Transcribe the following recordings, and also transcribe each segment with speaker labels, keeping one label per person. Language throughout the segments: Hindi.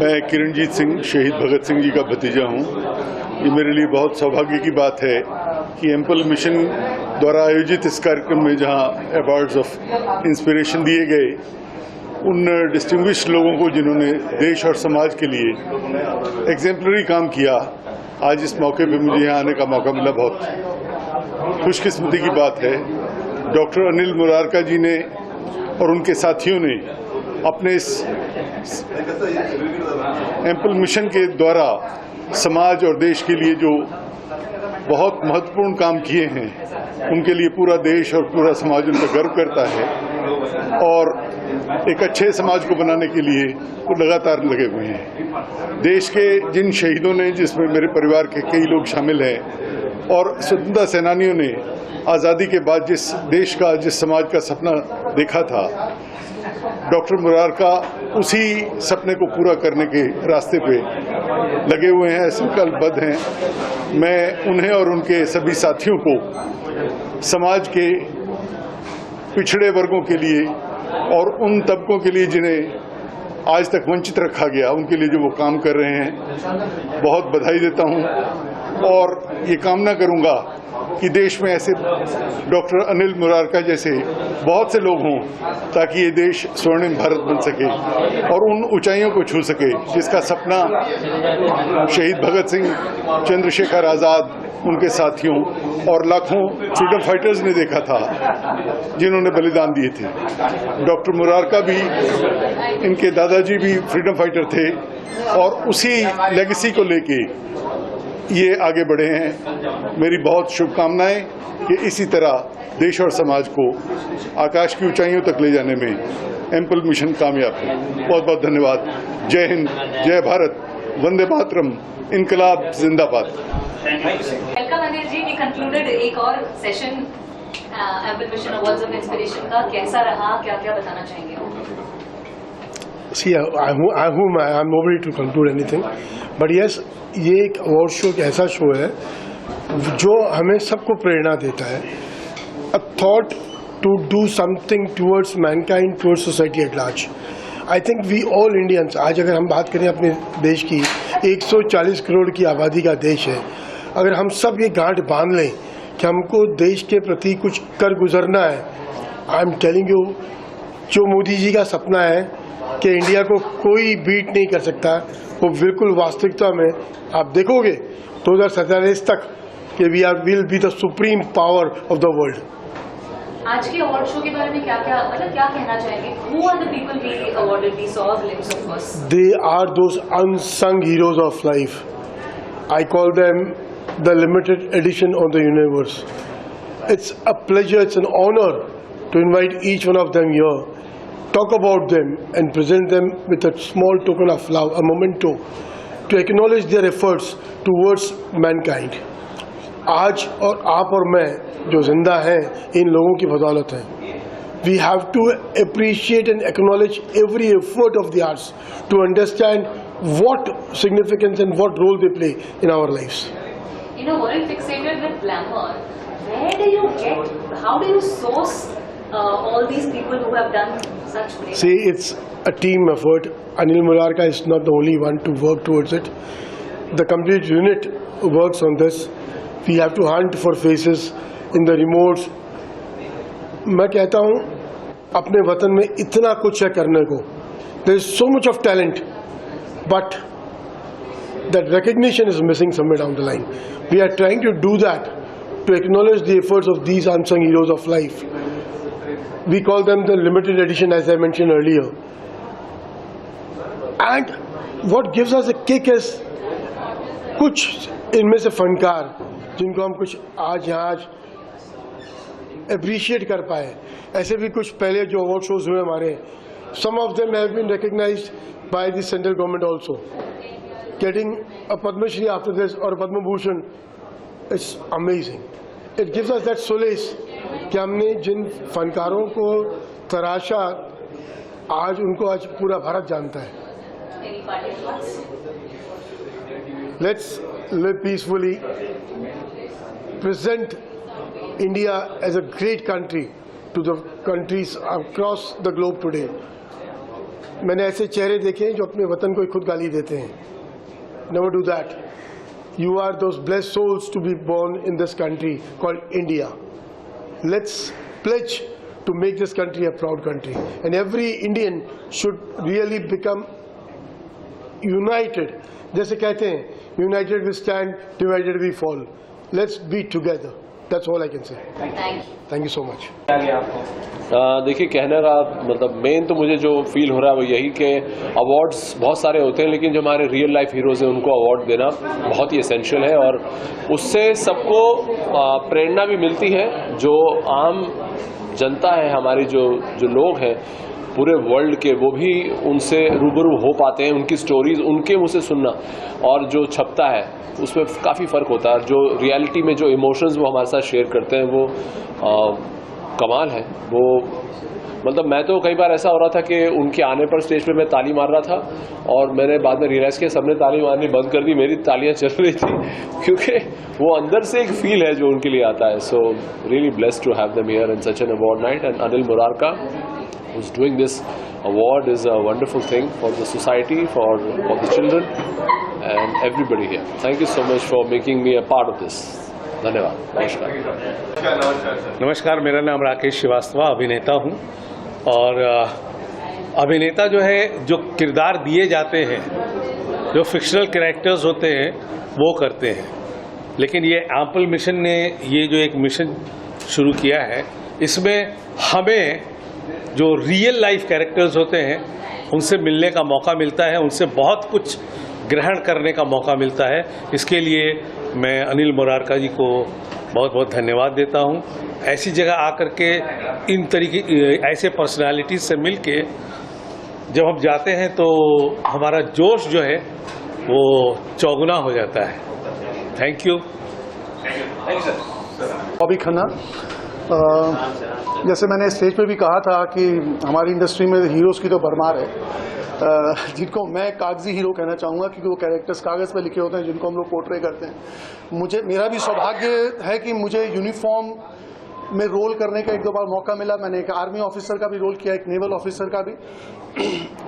Speaker 1: मैं किरणजीत सिंह शहीद भगत सिंह जी का भतीजा हूँ। ये मेरे लिए बहुत सौभाग्य की बात है कि एम्पल मिशन द्वारा आयोजित इस कार्यक्रम में जहाँ अवार्ड्स ऑफ इंस्पिरेशन दिए गए उन डिस्टिंग्विश्ड लोगों को जिन्होंने देश और समाज के लिए एग्जेम्पलरी काम किया, आज इस मौके पे मुझे यहाँ आने का मौका मिला। बहुत खुशकिस्मती की बात है। डॉक्टर अनिल मुरारका जी ने और उनके साथियों ने अपने इस एम्पल मिशन के द्वारा समाज और देश के लिए जो बहुत महत्वपूर्ण काम किए हैं, उनके लिए पूरा देश और पूरा समाज उन पर गर्व करता है और एक अच्छे समाज को बनाने के लिए वो लगातार लगे हुए हैं। देश के जिन शहीदों ने, जिसमें मेरे परिवार के कई लोग शामिल हैं, और स्वतंत्रता सेनानियों ने आज़ादी के बाद जिस देश का, जिस समाज का सपना देखा था, डॉक्टर मुरारका उसी सपने को पूरा करने के रास्ते पे लगे हुए हैं, संकल्पबद्ध हैं। मैं उन्हें और उनके सभी साथियों को समाज के पिछड़े वर्गों के लिए और उन तबकों के लिए जिन्हें आज तक वंचित रखा गया, उनके लिए जो वो काम कर रहे हैं, बहुत बधाई देता हूं और ये कामना करूंगा कि देश में ऐसे डॉक्टर अनिल मुरारका जैसे बहुत से लोग हों ताकि ये देश स्वर्णिम भारत बन सके और उन ऊंचाइयों को छू सके जिसका सपना शहीद भगत सिंह, चंद्रशेखर आज़ाद, उनके साथियों और लाखों फ्रीडम फाइटर्स ने देखा था जिन्होंने बलिदान दिए थे। डॉक्टर मुरारका भी, इनके दादाजी भी फ्रीडम फाइटर थे और उसी लेगेसी को लेके ये आगे बढ़े हैं। मेरी बहुत शुभकामनाएं कि इसी तरह देश और समाज को आकाश की ऊंचाइयों तक ले जाने में एम्पल मिशन कामयाब है। बहुत बहुत धन्यवाद। जय हिंद, जय भारत, वंदे मातरम, इनकलाब जिंदाबाद।
Speaker 2: Welcome Anil ji, we concluded एक और session ample mission awards of inspiration का। कैसा रहा, क्या क्या बताना चाहेंगे?
Speaker 3: See, I'm not ready to conclude anything, but yes, ये एक अवार्ड शो एक ऐसा शो है जो हमें सबको प्रेरणा देता है। A thought to do something towards mankind, towards society at large. I think we all Indians, आज अगर हम बात करें अपने देश की, 140 करोड़ की आबादी का देश है, अगर हम सब ये गांठ बांध लें कि हमको देश के प्रति कुछ कर गुजरना है, आई एम टेलिंग यू, जो मोदी जी का सपना है कि इंडिया को कोई बीट नहीं कर सकता, वो बिल्कुल वास्तविकता में आप देखोगे 2047 तक कि will be the supreme power of the world.
Speaker 2: आज के अवार्ड शो के बारे में क्या कहना चाहेंगे? Who are the people we awarded? We saw a glimpse of course.
Speaker 3: They are those unsung heroes of life. I call them the limited edition of the universe. It's a pleasure, it's an honor to invite each one of them here, talk about them and present them with a small token of love, a memento, to acknowledge their efforts towards mankind. आज और आप और मैं जो जिंदा हैं, इन लोगों की बदौलत हैं। We have to appreciate and acknowledge every effort of the arts to understand what significance and what role they play in our lives.
Speaker 2: In a world fixated with glamour, where do you get, how do you source all these people who have done such great?
Speaker 3: See, it's a team effort. Anil Mularka is not the only one to work towards it. The complete unit works on this. We have to hunt for faces in the remotes. मैं कहता हूँ अपने वतन में इतना कुछ है करने को. There is so much of talent, but that recognition is missing somewhere down the line. We are trying to do that to acknowledge the efforts of these unsung heroes of life. We call them the limited edition, as I mentioned earlier. And what gives us a kick is कुछ इनमें से फनकार जिनको हम कुछ आज अप्रिशिएट कर पाए। ऐसे भी कुछ पहले जो अवार्ड शोज हुए हमारे, some of them have been recognized by the central government also. Getting a Padma Shri after this or a Padma Bhushan, it's amazing. It gives us that solace कि हमने जिन फनकारों को तराशा, आज उनको आज पूरा भारत जानता है। Let's live peacefully, present India as a great country to the countries across the globe today. मैंने ऐसे चेहरे देखे हैं जो अपने वतन को खुद गाली देते हैं. Never do that. You are those blessed souls to be born in this country called India. Let's pledge to make this country a proud country. And every Indian should really become united. जैसे कहते हैं, united we stand, divided we fall. Let's be together. That's all I can say.
Speaker 2: Thank you.
Speaker 3: Thank you so much.
Speaker 4: देखिए, कहने का मतलब मेन तो मुझे जो फील हो रहा है वो यही कि अवार्ड्स बहुत सारे होते हैं, लेकिन जो हमारे रियल लाइफ हीरोज़ हैं उनको अवार्ड देना बहुत ही एसेंशियल है, और उससे सबको प्रेरणा भी मिलती है. जो आम जनता है, हमारी जो लोग हैं पूरे वर्ल्ड के, वो भी उनसे रूबरू हो पाते हैं. उनकी स्टोरीज उनके मुँह से सुनना और जो छपता है उसमें काफ़ी फ़र्क होता है. जो रियलिटी में जो इमोशंस वो हमारे साथ शेयर करते हैं वो कमाल है. वो मतलब मैं तो कई बार ऐसा हो रहा था कि उनके आने पर स्टेज पे मैं ताली मार रहा था, और मैंने बाद में रियलाइज़ किया सबने ताली मारनी बंद कर दी, मेरी तालियां चल रही थी, क्योंकि वो अंदर से एक फील है जो उनके लिए आता है. So really blessed to have them here in such an award night. And Anil Murarka who's doing this award is a wonderful thing for the society, for the children and everybody here. Thank you so much for making me a part of this. धन्यवाद. नमस्कार.
Speaker 5: नमस्कार, मेरा नाम राकेश श्रीवास्तव, अभिनेता हूँ. और अभिनेता जो है, जो किरदार दिए जाते हैं, जो फिक्शनल कैरेक्टर्स होते हैं वो करते हैं. लेकिन ये एप्पल मिशन ने ये जो एक मिशन शुरू किया है, इसमें हमें जो रियल लाइफ कैरेक्टर्स होते हैं उनसे मिलने का मौका मिलता है, उनसे बहुत कुछ ग्रहण करने का मौका मिलता है. इसके लिए मैं अनिल मुरारका जी को बहुत बहुत धन्यवाद देता हूं. ऐसी जगह आकर के इन तरीके ऐसे पर्सनालिटीज से मिलके जब हम जाते हैं तो हमारा जोश जो है वो चौगुना हो जाता है. Thank you.
Speaker 6: बॉबी खन्ना, जैसे मैंने स्टेज पे भी कहा था कि हमारी इंडस्ट्री में हीरोज़ की तो भरमार है, जिनको मैं कागजी हीरो कहना चाहूँगा, क्योंकि वो कैरेक्टर्स कागज़ पे लिखे होते हैं जिनको हम लोग पोर्ट्रे करते हैं. मेरा भी सौभाग्य है कि मुझे यूनिफॉर्म में रोल करने का एक दो बार मौका मिला. मैंने एक आर्मी ऑफिसर का भी रोल किया, एक नेवल ऑफिसर का भी.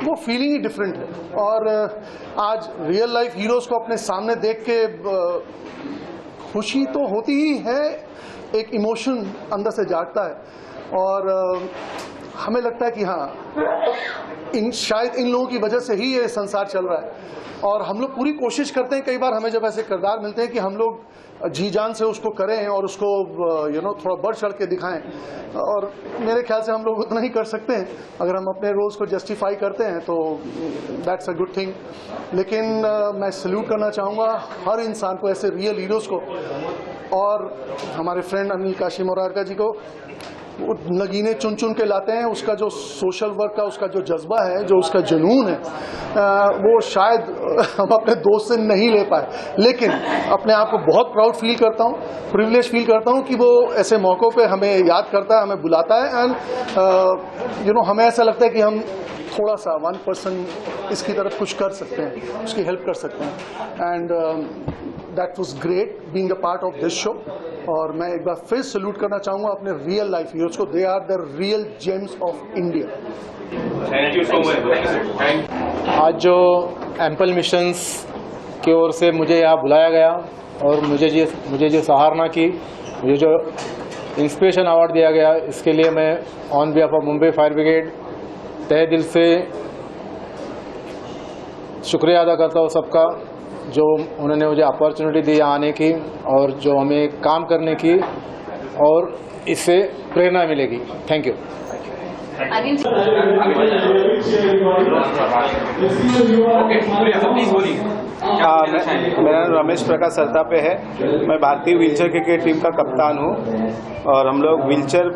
Speaker 6: वो फीलिंग ही डिफरेंट है. और आज रियल लाइफ हीरोज़ को अपने सामने देख के खुशी तो होती ही है, एक इमोशन अंदर से जागता है, और हमें लगता है कि हाँ, शायद इन लोगों की वजह से ही ये संसार चल रहा है. और हम लोग पूरी कोशिश करते हैं, कई बार हमें जब ऐसे किरदार मिलते हैं कि हम लोग जी जान से उसको करें और उसको थोड़ा बढ़ चढ़ के दिखाएं. और मेरे ख्याल से हम लोग उतना ही कर सकते हैं. अगर हम अपने रोल्स को जस्टिफाई करते हैं तो दैट्स अ गुड थिंग. लेकिन मैं सल्यूट करना चाहूँगा हर इंसान को, ऐसे रियल हीरोज़ को, और हमारे फ्रेंड अनिल काशी मुरारका जी को. वो नगीने चुन चुन के लाते हैं. उसका जो सोशल वर्क का उसका जो जज्बा है, जो उसका जुनून है, वो शायद हम अपने दोस्त से नहीं ले पाए. लेकिन अपने आप को बहुत प्राउड फील करता हूँ, प्रिविलेज फील करता हूँ कि वो ऐसे मौक़ों पे हमें याद करता है, हमें बुलाता है. एंड हमें ऐसा लगता है कि हम थोड़ा सा 1% इसकी तरफ कुछ कर सकते हैं, उसकी हेल्प कर सकते हैं. And that was great being a part of this show. और मैं एक बार फिर सल्यूट करना चाहूँगा अपने रियल लाइफ हीरोज़ को. They are the real gems of India.
Speaker 4: Thank you so much.
Speaker 7: आज जो एम्पल मिशंस की ओर से मुझे यहाँ बुलाया गया और मुझे जो सराहना की, मुझे जो इंस्पिरेशन अवार्ड दिया गया, इसके लिए मैं on behalf of Mumbai fire brigade तहे दिल से शुक्रिया अदा करता हूँ सबका, जो उन्होंने मुझे अपॉर्चुनिटी दी आने की और जो हमें काम करने की, और इससे प्रेरणा मिलेगी. Thank you.
Speaker 2: अनिल जी,
Speaker 8: मेरा नाम रमेश प्रकाश सरतापे है. मैं भारतीय व्हीलचेयर क्रिकेट टीम का कप्तान हूँ. और हम लोग व्हीलचेयर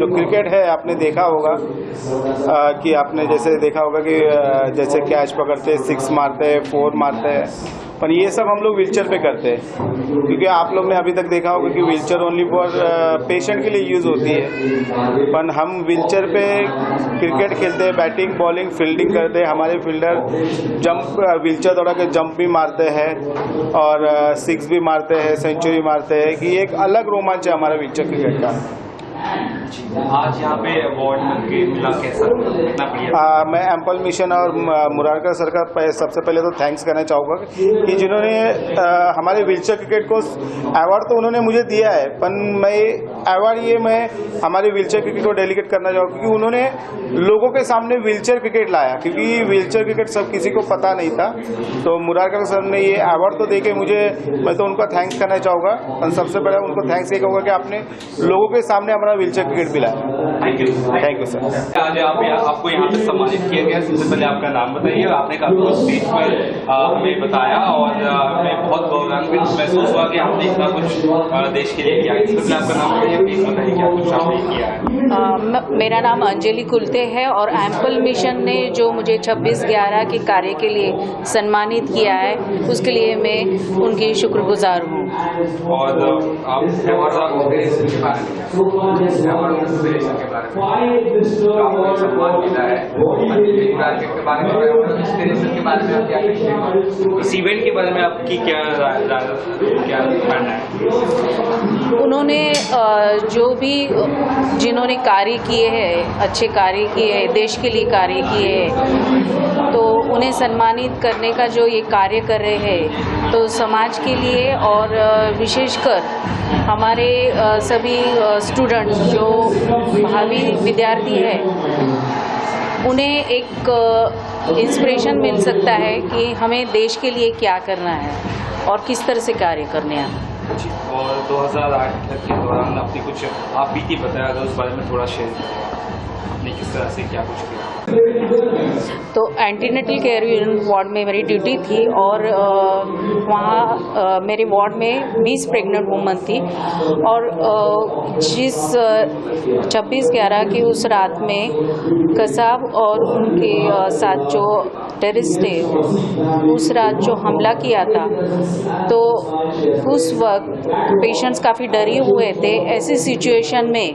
Speaker 8: जो क्रिकेट है, आपने देखा होगा कि आपने जैसे देखा होगा कि जैसे कैच पकड़ते, 6 मारते हैं, 4 मारते हैं, पर ये सब हम लोग व्हीलचेयर पे करते हैं. क्योंकि आप लोग ने अभी तक देखा होगा कि व्हीलचेयर ओनली फॉर पेशेंट के लिए यूज़ होती है, पर हम व्हीलचेयर पे क्रिकेट खेलते हैं, बैटिंग, बॉलिंग, फील्डिंग करते हैं. हमारे फील्डर जंप, व्हीलचेयर दौड़ा के जंप भी मारते हैं और 6 भी मारते हैं, सेंचुरी मारते हैं. कि एक अलग रोमांच है हमारा व्हीलचेयर क्रिकेट का.
Speaker 9: आज यहाँ पे अवार्ड मिला, कैसा कितना बढ़िया?
Speaker 8: मैं एम्पल मिशन और मुरारकर सर का सबसे पहले तो थैंक्स करना चाहूँगा कि जिन्होंने हमारे व्हीलचेयर क्रिकेट को अवार्ड तो उन्होंने मुझे दिया है, पर मैं हमारे व्हीलचेयर क्रिकेट को डेलीकेट करना चाहूँगा क्योंकि उन्होंने लोगों के सामने व्हीलचेयर क्रिकेट लाया, क्योंकि व्हीलचेयर क्रिकेट सब किसी को पता नहीं था। तो मुरारकर सर ने ये अवार्ड तो देके मैं तो उनका थैंक्स करना चाहूँगा। और सबसे पहले उनको थैंक्स ये कहूँगा कि आपने लोगों के सामने हमारा व्हीलचेयर क्रिकेट भी लाया। Thank you sir.
Speaker 9: आज आपको यहाँ पे सम्मानित किया गया, सबसे पहले आपका नाम बताइए। आपने काफी कुछ स्टेज पर हमें बताया और हमें बहुत गौरवान्वित महसूस हुआ कि आपने इतना कुछ देश के लिए किया। इससे पहले आपका नाम बताइए, प्लीज बताइए क्या कुछ आपने किया है।
Speaker 10: मेरा नाम अंजलि कुलते है और एम्पल मिशन ने जो मुझे 26/11 के कार्य के लिए सम्मानित किया है उसके लिए मैं उनकी शुक्रगुजार हूँ।
Speaker 9: और आप सम्मान मिला है इस इवेंट के बारे में आपकी क्या मानना है?
Speaker 10: उन्होंने जो भी जिन्होंने कार्य किए हैं, अच्छे कार्य किए हैं, देश के लिए कार्य किए हैं, तो उन्हें सम्मानित करने का जो ये कार्य कर रहे हैं, तो समाज के लिए और विशेषकर हमारे सभी स्टूडेंट्स जो भावी विद्यार्थी हैं, उन्हें एक इंस्पिरेशन मिल सकता है कि हमें देश के लिए क्या करना है और किस तरह से कार्य करने हैं।
Speaker 9: और 2008 तक के दौरान आपने कुछ आप बीती बताया, अगर उस बारे में थोड़ा शेयर करें, आपने किस तरह से क्या कुछ किया?
Speaker 10: तो एंटीनेटल केयर वार्ड में मेरी ड्यूटी थी और वहाँ मेरे वार्ड में 20 प्रेग्नेंट वुमन थी और जिस 26/11 की उस रात में कसाब और उनके साथ जो टेररिस्ट थे, उस रात जो हमला किया था, तो उस वक्त पेशेंट्स काफ़ी डरे हुए थे। ऐसी सिचुएशन में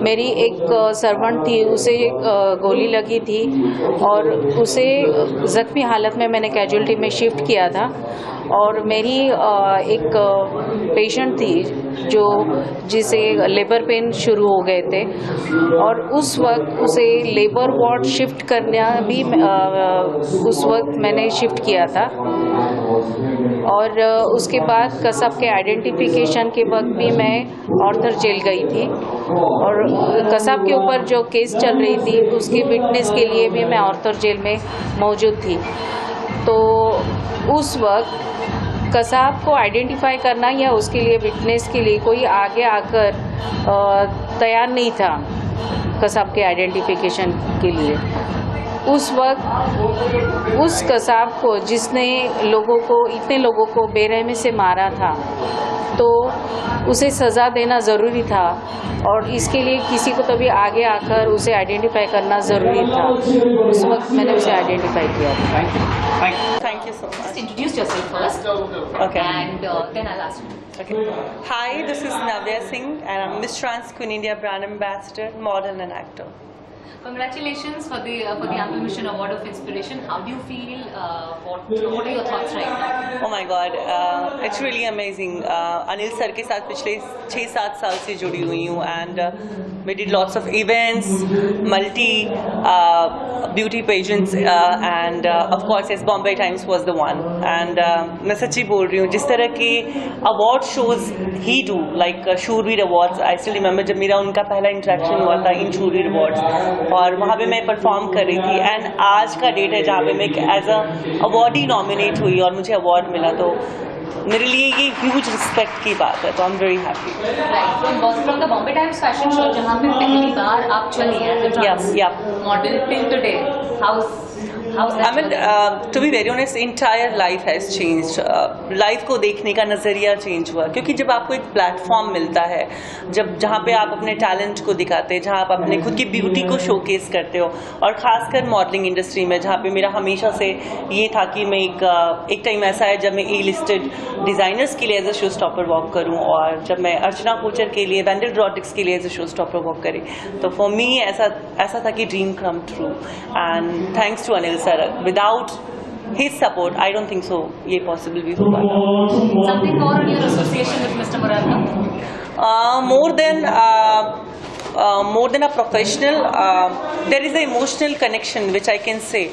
Speaker 10: मेरी एक सर्वेंट थी, उसे गोली लगी थी और उसे ज़ख्मी हालत में मैंने कैजुअल्टी में शिफ्ट किया था। और मेरी एक पेशेंट थी जिसे लेबर पेन शुरू हो गए थे और उस वक्त उसे लेबर वार्ड शिफ्ट करना भी उस वक्त मैंने शिफ्ट किया था। और उसके बाद कसब के आइडेंटिफिकेशन के वक्त भी मैं ऑर्थर जेल गई थी और कसब के ऊपर जो केस चल रही थी उसकी विटनेस के लिए भी मैं ऑर्थर जेल में मौजूद थी। तो उस वक्त कसाब को आइडेंटिफाई करना या उसके लिए विटनेस के लिए कोई आगे आकर तैयार नहीं था कसाब के आइडेंटिफिकेशन के लिए। उस वक्त उस कसाब को जिसने इतने लोगों को बेरहमी से मारा था, तो उसे सज़ा देना ज़रूरी था और इसके लिए किसी को तो भी आगे आकर उसे आइडेंटिफाई करना ज़रूरी था। उस वक्त मैंने उसे आइडेंटिफाई किया था।
Speaker 11: Thank you so much.
Speaker 2: Just introduce yourself first.
Speaker 11: Okay.
Speaker 2: And then I'll ask you.
Speaker 11: Okay. Hi, this is Navya Singh and I'm Miss Trans Queen India brand ambassador, model and actor.
Speaker 2: Congratulations for the Ample Mission Award of Inspiration. How do you feel? What are your thoughts right now?
Speaker 11: Oh my God, it's really amazing. Anil sir के साथ पिछले 6-7 साल से जुड़ी हुई हूँ and we did lots of events, multi beauty pageants and of course yes, Bombay Times was the one. And मैं सच्ची बोल रही हूँ, जिस तरह के award shows he do like शूरवीर awards, I still remember जब मेरा उनका पहला interaction हुआ था इन शूरवीर awards और वहाँ पे मैं परफॉर्म कर रही थी एंड आज का डेट है जहाँ पे मैं एज अ अवार्डी नॉमिनेट हुई और मुझे अवार्ड मिला, तो मेरे लिए ये ह्यूज रिस्पेक्ट की बात है, तो I am very happy.
Speaker 2: From the Bombay times fashion show जहाँ पे पहली बार आप चली हैं model till today,
Speaker 11: I mean, to be very honest, entire life has changed. Life को देखने का नज़रिया चेंज हुआ क्योंकि जब आपको एक प्लेटफॉर्म मिलता है, जहाँ पे आप अपने टैलेंट को दिखाते हैं, जहाँ आप अपने खुद की ब्यूटी को शोकेस करते हो, और ख़ासकर मॉडलिंग इंडस्ट्री में जहाँ पे मेरा हमेशा से ये था कि मैं एक टाइम ऐसा है जब मैं ए लिस्टेड डिज़ाइनर्स के लिए as a show stopper walk करूँ और जब मैं अर्चना कोचर के लिए वैंडल ड्रॉटिक्स के लिए as a show stopper walk करी, तो फॉर मी ऐसा था कि dream come true and thanks to Anil sir, without his support I don't think so ये possible भी हो पाता।
Speaker 2: Something more on your association with Mr. Murarka?
Speaker 11: More than more than a professional, there is an emotional connection which I can say.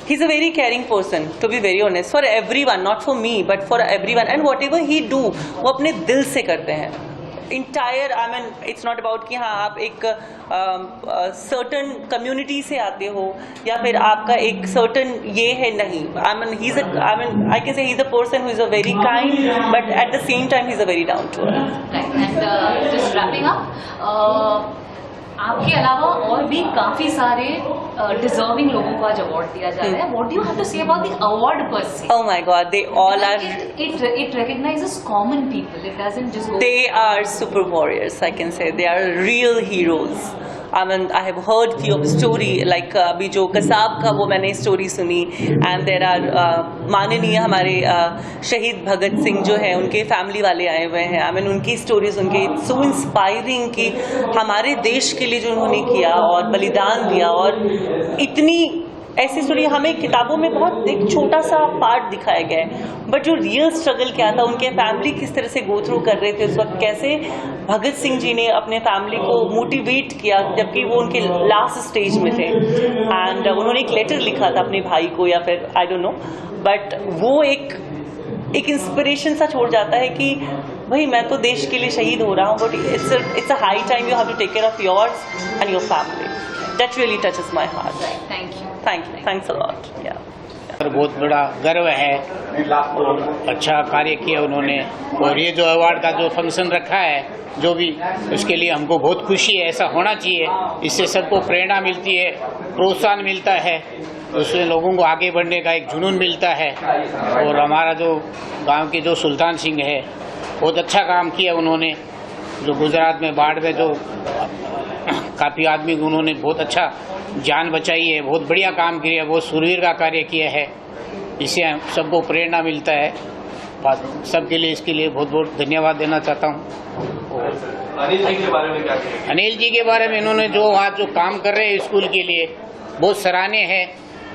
Speaker 11: He's a very caring person, to be very honest, for everyone, not for me, but for everyone. And whatever he do, वो अपने दिल से करते हैं. Entire, I mean, it's not about कि हाँ आप एक certain community से आते हो या फिर आपका एक certain ये है नहीं. I mean, I can say he's a person who is a very kind, but at the same time he's a very down to earth.
Speaker 2: Right. And just wrapping up, आपके अलावा और भी काफी सारे डिजर्विंग लोगों को आज अवार्ड दिया जा रहा है. What do you have to say about the award per se?
Speaker 11: Oh my God, they all are.
Speaker 2: It recognizes common people. It doesn't just go.
Speaker 11: They are super warriors. I can say they are real heroes. I mean, I have heard few of story like अभी जो कसाब का वो मैंने स्टोरी सुनी. And there are माननीय हमारे शहीद भगत सिंह जो है उनके फैमिली वाले आए हुए हैं. I mean, उनकी स्टोरीज उनके सो इंस्पायरिंग कि हमारे देश के लिए जो उन्होंने किया और बलिदान दिया और इतनी ऐसी स्टोरी हमें किताबों में बहुत एक छोटा सा पार्ट दिखाया गया है. बट जो रियल स्ट्रगल क्या था, उनके फैमिली किस तरह से गो थ्रू कर रहे थे उस वक्त, कैसे भगत सिंह जी ने अपने फैमिली को मोटिवेट किया जबकि वो उनके लास्ट स्टेज में थे. एंड उन्होंने एक लेटर लिखा था अपने भाई को या फिर आई डोंट नो, बट वो एक इंस्पिरेशन सा छोड़ जाता है कि भाई मैं तो देश के लिए शहीद हो रहा हूँ, but it's a high time you have to take care of yours and your family. That really touches my heart. Thanks a lot. Yeah.
Speaker 12: बहुत बड़ा गर्व है और अच्छा कार्य किया उन्होंने. और ये जो अवार्ड का जो फंक्शन रखा है जो भी, उसके लिए हमको बहुत खुशी है. ऐसा होना चाहिए, इससे सबको प्रेरणा मिलती है, प्रोत्साहन मिलता है, उससे लोगों को आगे बढ़ने का एक जुनून मिलता है. और हमारा जो गांव के जो सुल्तान सिंह है बहुत अच्छा काम किया उन्होंने. जो गुजरात में बाढ़ में जो काफ़ी आदमी उन्होंने बहुत अच्छा जान बचाई है, बहुत बढ़िया काम किया, बहुत सुरवीर का कार्य किया है. इससे सबको प्रेरणा मिलता है. सबके लिए इसके लिए बहुत बहुत धन्यवाद देना चाहता हूँ.
Speaker 9: अनिल जी के बारे में क्या कहेंगे?
Speaker 12: अनिल जी के बारे में इन्होंने जो आज जो काम कर रहे हैं स्कूल के लिए बहुत सराहनीय है.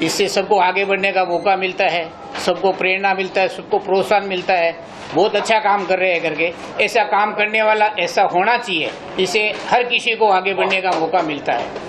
Speaker 12: इससे सबको आगे बढ़ने का मौका मिलता है, सबको प्रेरणा मिलता है, सबको प्रोत्साहन मिलता है. बहुत अच्छा काम कर रहे हैं करके. ऐसा काम करने वाला ऐसा होना चाहिए, इससे हर किसी को आगे बढ़ने का मौका मिलता है.